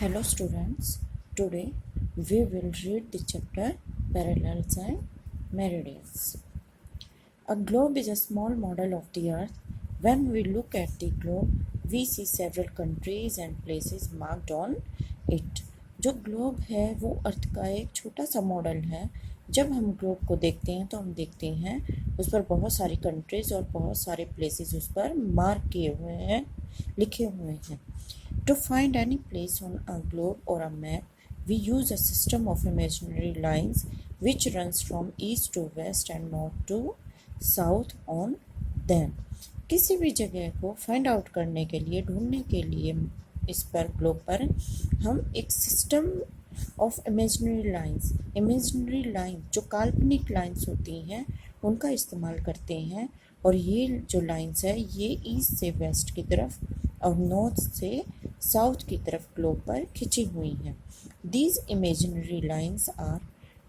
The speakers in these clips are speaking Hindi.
Hello students, today we will read the chapter Parallels and Meridians. A globe is a small model of the earth. When we look at the globe, we see several countries and places marked on it. जो ग्लोब है वो अर्थ का एक छोटा सा मॉडल है. जब हम ग्लोब को देखते हैं तो हम देखते हैं उस पर बहुत सारी कंट्रीज और बहुत सारे प्लेसेस उस पर मार्क किए हुए हैं, लिखे हुए हैं. To find any place on a globe or a map, we use a system of imaginary lines which runs from east to west and north to south on them. किसी भी जगह को फाइंड आउट करने के लिए, ढूंढने के लिए इस पर ग्लोब पर हम एक सिस्टम ऑफ इमेजिनरी लाइन जो काल्पनिक लाइंस होती हैं उनका इस्तेमाल करते हैं. और ये जो लाइंस है ये ईस्ट से वेस्ट की तरफ और नॉर्थ से साउथ की तरफ ग्लोब पर खिंची हुई हैं. These imaginary lines are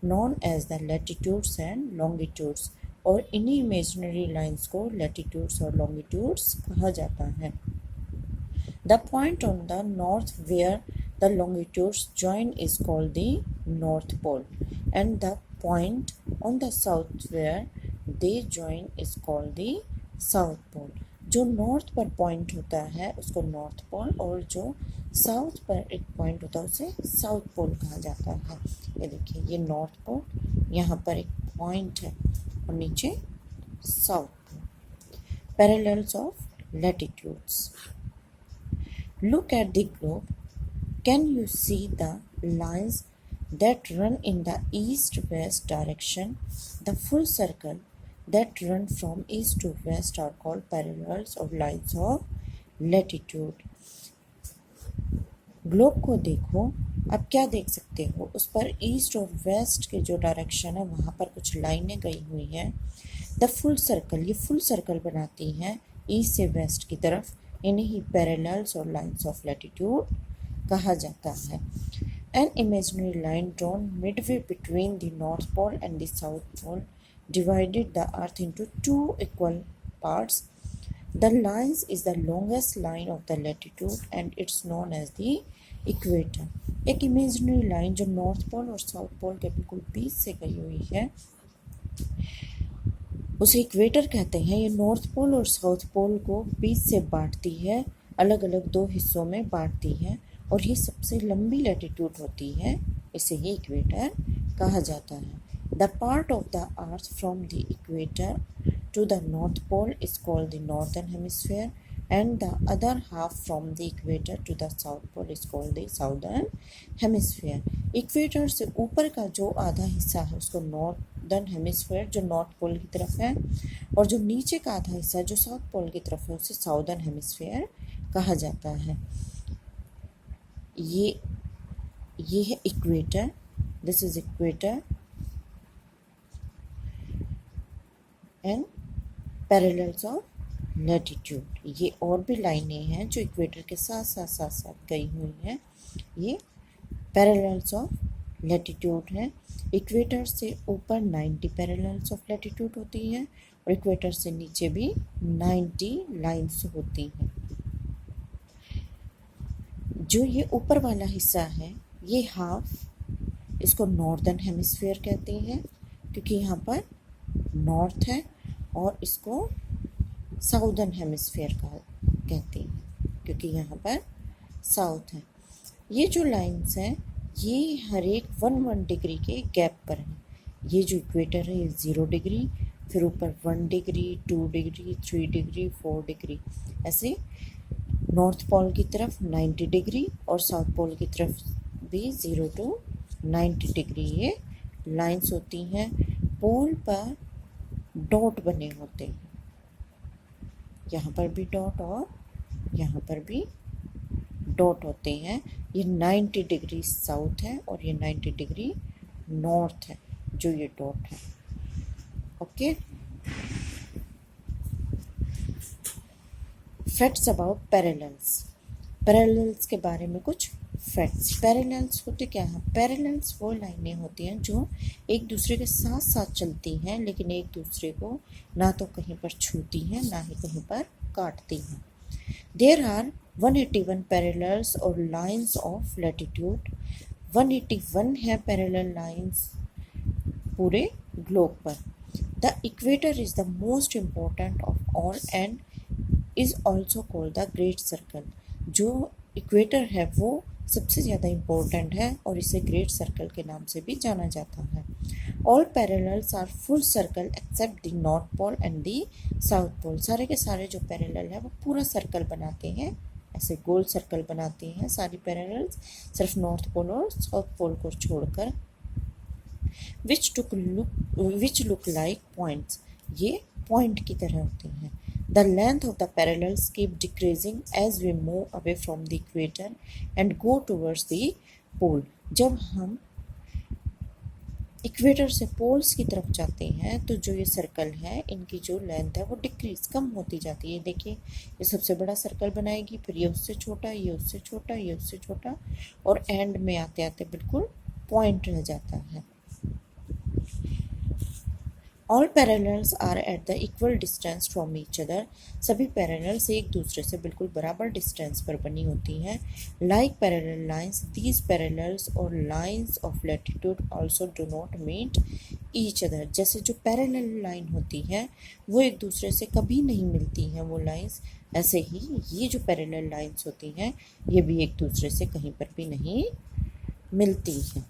known as the latitudes and longitudes. और इन्हीं इमेजिनरी लाइंस को लैटिट्यूड्स और लॉन्गिट्यूड्स कहा जाता है. The point on the north where the longitudes join is called the north pole and the point on the south where they join is called the south pole. जो नॉर्थ पर पॉइंट होता है उसको नॉर्थ पोल और जो साउथ पर एक पॉइंट होता है उसे साउथ पोल कहा जाता है. ये देखिए, ये नॉर्थ पोल, यहाँ पर एक पॉइंट है और नीचे south pole. Parallels of latitudes. Look at the globe. Can you see the lines that run in the east-west direction? The full circle that run from east to west are called parallels or lines of latitude. Globe को देखो. अब क्या देख सकते हो, उस पर ईस्ट और वेस्ट के जो डायरेक्शन है वहाँ पर कुछ लाइनें गई हुई हैं. द फुल सर्कल, ये फुल सर्कल बनाती हैं ईस्ट से वेस्ट की तरफ. इन्हीं पैरेलल्स और लाइंस ऑफ लैटिट्यूड कहा जाता है. An imaginary line drawn midway between the North Pole and the South Pole divided the Earth into two equal parts. The line is the longest line of the latitude and it's known as the equator. एक imaginary line जो North Pole और South Pole के बिल्कुल बीच से गई हुई है उसे इक्वेटर कहते हैं. ये नॉर्थ पोल और साउथ पोल को बीच से बांटती है, अलग अलग दो हिस्सों में बांटती है और ये सबसे लंबी लैटिट्यूड होती है, इसे ही इक्वेटर कहा जाता है. The part of the earth from the equator to the north pole is called the northern hemisphere and the other half from the equator to the south pole is called the southern hemisphere. Equator से ऊपर का जो आधा हिस्सा है उसको नॉर्दर्न हेमिस्फीयर जो नॉर्थ पोल की तरफ है और जो नीचे का आधा हिस्सा जो साउथ पोल की तरफ है उसे साउदर्न हेमिस्फीयर कहा जाता है. ये है equator. This is equator and parallels of latitude. ये और भी लाइनें हैं जो इक्वेटर के साथ साथ गई हुई हैं. ये पैरेलल्स ऑफ लैटिट्यूड हैं. इक्वेटर से ऊपर 90 पैरेलल्स ऑफ लैटिट्यूड होती हैं और इक्वेटर से नीचे भी 90 लाइंस होती हैं. जो ये ऊपर वाला हिस्सा है ये हाफ, इसको नॉर्दर्न हेमिस्फीयर कहते हैं क्योंकि यहाँ पर नॉर्थ है और इसको साउदर्न हेमिस्फीयर कहते हैं क्योंकि यहाँ पर साउथ है. ये जो लाइंस हैं ये हर एक 1 डिग्री के गैप पर हैं. ये जो इक्वेटर है ये 0 डिग्री, फिर ऊपर 1 डिग्री, 2 डिग्री, 3 डिग्री, 4 डिग्री, ऐसे नॉर्थ पोल की तरफ 90 डिग्री और साउथ पोल की तरफ भी 0 to 90 डिग्री ये लाइंस होती हैं. पोल पर डॉट बने होते हैं, यहाँ पर भी डॉट और यहाँ पर भी डॉट होते हैं. ये 90 डिग्री साउथ है और ये 90 डिग्री नॉर्थ है जो ये डॉट है. Okay. Facts about parallels. Parallels के बारे में कुछ फैक्ट्स. पैरेलल्स होते क्या हैं? पैरेलल्स वो लाइनें होती हैं जो एक दूसरे के साथ साथ चलती हैं लेकिन एक दूसरे को ना तो कहीं पर छूती हैं ना ही कहीं पर काटती हैं. There are 181 पैरेलल्स और लाइंस ऑफ लैटिट्यूड, 181 है पैरेलल लाइंस पूरे ग्लोब पर। The equator is the most important of all and is also called the great circle. जो इक्वेटर है वो सबसे ज़्यादा इम्पोर्टेंट है और इसे ग्रेट सर्कल के नाम से भी जाना जाता है। All parallels are full circle except the north pole and the south pole. सारे के सारे जो पैरेलल है वो पूरा सर्कल बनाते हैं, ऐसे गोल सर्कल बनाते हैं सारी पैरेलल्स, सिर्फ नॉर्थ पोल और साउथ पोल को छोड़कर। which look like points, ये पॉइंट की तरह होती हैं। The length of the parallels keep decreasing as we move away from the equator and go towards the pole। जब हम इक्वेटर से पोल्स की तरफ जाते हैं तो जो ये सर्कल है इनकी जो लेंथ है वो डिक्रीज कम होती जाती है। देखिए ये सबसे बड़ा सर्कल बनाएगी, फिर ये उससे छोटा, ये उससे छोटा, ये उससे छोटा, और एंड में आते आते बिल्कुल पॉइंट रह जाता है। All parallels are at the equal distance from each other. सभी पैरेलल्स एक दूसरे से बिल्कुल बराबर डिस्टेंस पर बनी होती हैं। Like parallel lines, these parallels और lines of latitude also do not meet each other. जैसे जो पैरेलल लाइन होती है वो एक दूसरे से कभी नहीं मिलती हैं वो लाइंस, ऐसे ही ये जो पैरेलल लाइंस होती हैं ये भी एक दूसरे से कहीं पर भी नहीं मिलती हैं।